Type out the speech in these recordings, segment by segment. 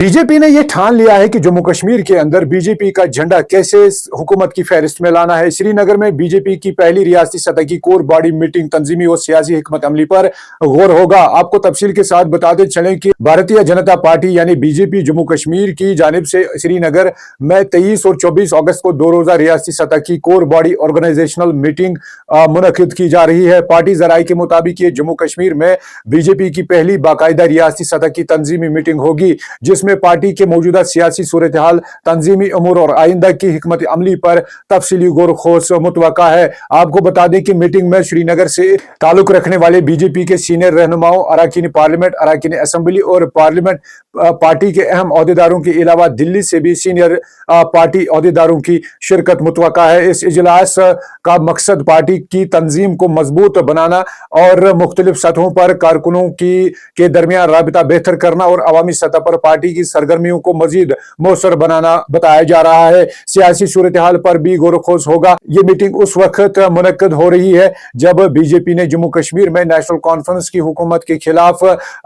BJP ने यह ठान लिया है कि जम्मू कश्मीर के अंदर बीजेपी का झंडा कैसे हुकूमत की फहरिस्त में लाना है। श्रीनगर में बीजेपी की पहली रियासती सतह की कोर बॉडी मीटिंग तंजीमी और सियासी हिकमत अमली पर गौर होगा। आपको तफसील के साथ बताते चलें कि भारतीय जनता पार्टी यानी बीजेपी जम्मू कश्मीर की जानिब से श्रीनगर में 23 और 24 अगस्त को 2 रोजा रियासती सतह की कोर बॉडी ऑर्गेनाइजेशनल मीटिंग मुनक्किद की जा रही है। पार्टी जराये के मुताबिक ये जम्मू कश्मीर में बीजेपी की पहली बाकायदा रियासती सतह की तंजीमी मीटिंग होगी, जिसमें पार्टी के मौजूदा सियासी सूरत हाल, तंजीमी अमूर और आइंदा की हिकमत अमली पर तफसीली गौर खोज मुतवक्का है। आपको बता दें कि मीटिंग में श्रीनगर से ताल्लुक रखने वाले बीजेपी के सीनियर रहनुमाओं, अराकीन पार्लियामेंट, अराकीन असम्बली और पार्लियामेंट पार्टी के अहम अहदेदारों के अलावा दिल्ली से भी सीनियर पार्टी अहदेदारों की शिरकत मुतवक्का है। इस इजलास का मकसद पार्टी की तंजीम को मजबूत बनाना और मुख्तलिफ सतहों पर कारकुनों के दरमियान राबिता बेहतर करना और अवामी सतह पर पार्टी की सरगर्मियों को मजीद मौसर बनाना बताया जा रहा है। सियासी सूरत हाल पर भी गौर खोज होगा। ये मीटिंग उस वक्त मुनक्किद हो रही है जब बीजेपी ने जम्मू कश्मीर में नेशनल कॉन्फ्रेंस की हुकूमत के खिलाफ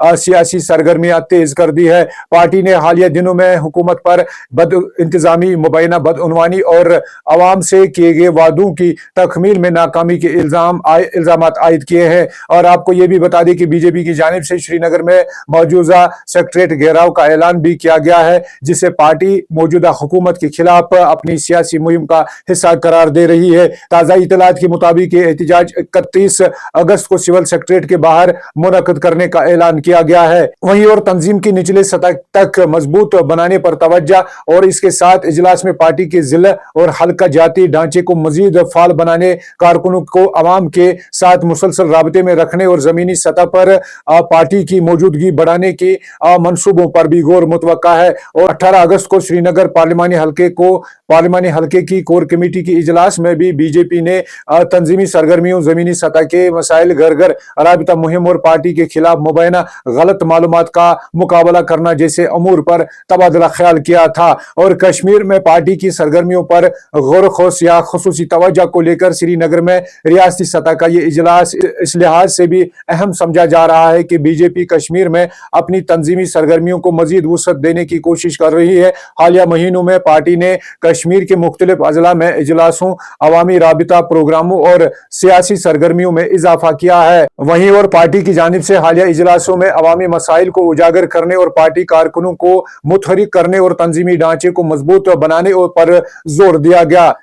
सियासी सरगर्मियां तेज कर दी है। पार्टी ने हालिया दिनों में हुकूमत पर बद इंतजामी, मुबैना बदउनवानी और अवाम से किए गए वादों की तकमील में नाकामी के इल्जामात आयद किए हैं। और आपको ये भी बता दें कि बीजेपी की जानिब से श्रीनगर में मौजूदा सेक्रेटरीट घेराव का ऐलान भी किया गया है, जिसे पार्टी मौजूदा हुकूमत के खिलाफ अपनी सियासी मुहिम का हिस्सा करार दे रही है। ताज़ा इतलात के मुताबिक ये एहतजाज 31 अगस्त को सिविल सेक्रेटरीट के बाहर मुनक्किद करने का ऐलान किया गया है। वहीं और तंजीम की निचले सतह तक मजबूत बनाने पर तवज्जो और इसके साथ इजलास में पार्टी के जिला और हल्का जाती ढांचे को मजीद फाल बनाने, कारकुनों को अवाम के साथ मुसलसल राबते में रखने और जमीनी सतह पर पार्टी की मौजूदगी बढ़ाने के मंसूबों पर भी गौर मुतवक्का है। और 18 अगस्त को श्रीनगर पार्लिमानी हल्के की कोर कमेटी की इजलास में भी बीजेपी ने तंजीमी सरगर्मियों, जमीनी सतह के मसाइल, घर घर राबिता मुहिम और पार्टी के खिलाफ मुबैना गलत मालूमात का मुकाबला करना जैसे अमूर पर तबादला ख्याल किया था। और कश्मीर में पार्टी की सरगर्मियों पर गौर खोज या खुसूसी तवज्जो को लेकर श्रीनगर में रियासती सतह का ये इजलास इस लिहाज से भी अहम समझा जा रहा है कि बीजेपी कश्मीर में अपनी तंजीमी सरगर्मियों को मजीद वुसअत देने की कोशिश कर रही है। हालिया महीनों में पार्टी ने कश्मीर के मुख्तलिफ अजला में इजलासों, अवामी राबिता प्रोग्रामों और सियासी सरगर्मियों में इजाफा किया है। वहीं और पार्टी की जानिब से हालिया इजलासों में अवामी मसाइल को उजागर करने और पार्टी कारकुनों को मुतहरिक करने और तंजीमी ढांचे को मजबूत बनाने पर जोर दिया गया।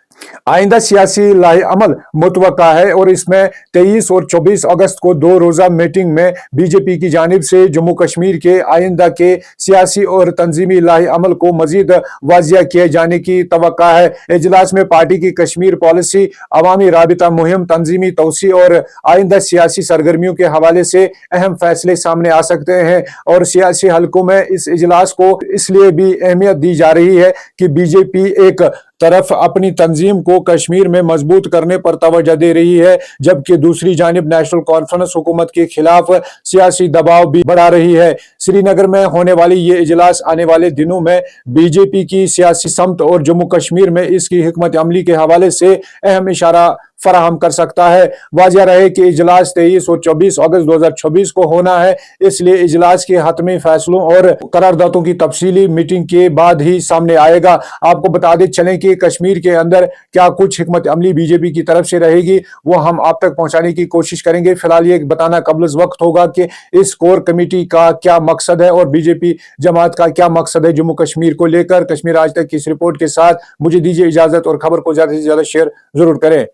आइंदा सियासी लाहे-अमल मुतवक्का है और इसमें 23 और 24 अगस्त को 2 रोजा मीटिंग में बीजेपी की जानिब से जम्मू कश्मीर के आइंदा के सियासी और तंजीमी लाहे-अमल को मजीद वाजिया किए जाने की तवक्का है। इजलास में पार्टी की कश्मीर पॉलिसी, अवामी राबिता मुहिम, तंजीमी तौसी और आइंदा सियासी सरगर्मियों के हवाले से अहम फैसले सामने आ सकते हैं। और सियासी हलकों में इस इजलास को इसलिए भी अहमियत दी जा रही है कि बीजेपी एक तरफ अपनी तंजीम को कश्मीर में मजबूत करने पर तवज्जो दे रही है, जबकि दूसरी जानिब नेशनल कॉन्फ्रेंस हुकूमत के खिलाफ सियासी दबाव भी बढ़ा रही है। श्रीनगर में होने वाली ये इजलास आने वाले दिनों में बीजेपी की सियासी समत और जम्मू कश्मीर में इसकी हिकमत अमली के हवाले से अहम इशारा फराहम कर सकता है। वाजिया रहे कि इजलास 23 और 24 अगस्त 2026 को होना है, इसलिए इजलास के हतमी फैसलों और करारदादों की तफसीली मीटिंग के बाद ही सामने आएगा। आपको बता दें चलें कि कश्मीर के अंदर क्या कुछ हिकमत अमली बीजेपी की तरफ से रहेगी, वो हम आप तक पहुंचाने की कोशिश करेंगे। फिलहाल ये बताना कबल वक्त होगा कि इस कोर कमेटी का क्या मकसद है और बीजेपी जमात का क्या मकसद है जम्मू कश्मीर को लेकर। कश्मीर आज तक की इस रिपोर्ट के साथ मुझे दीजिए इजाजत और खबर को ज्यादा से ज्यादा शेयर जरूर करें।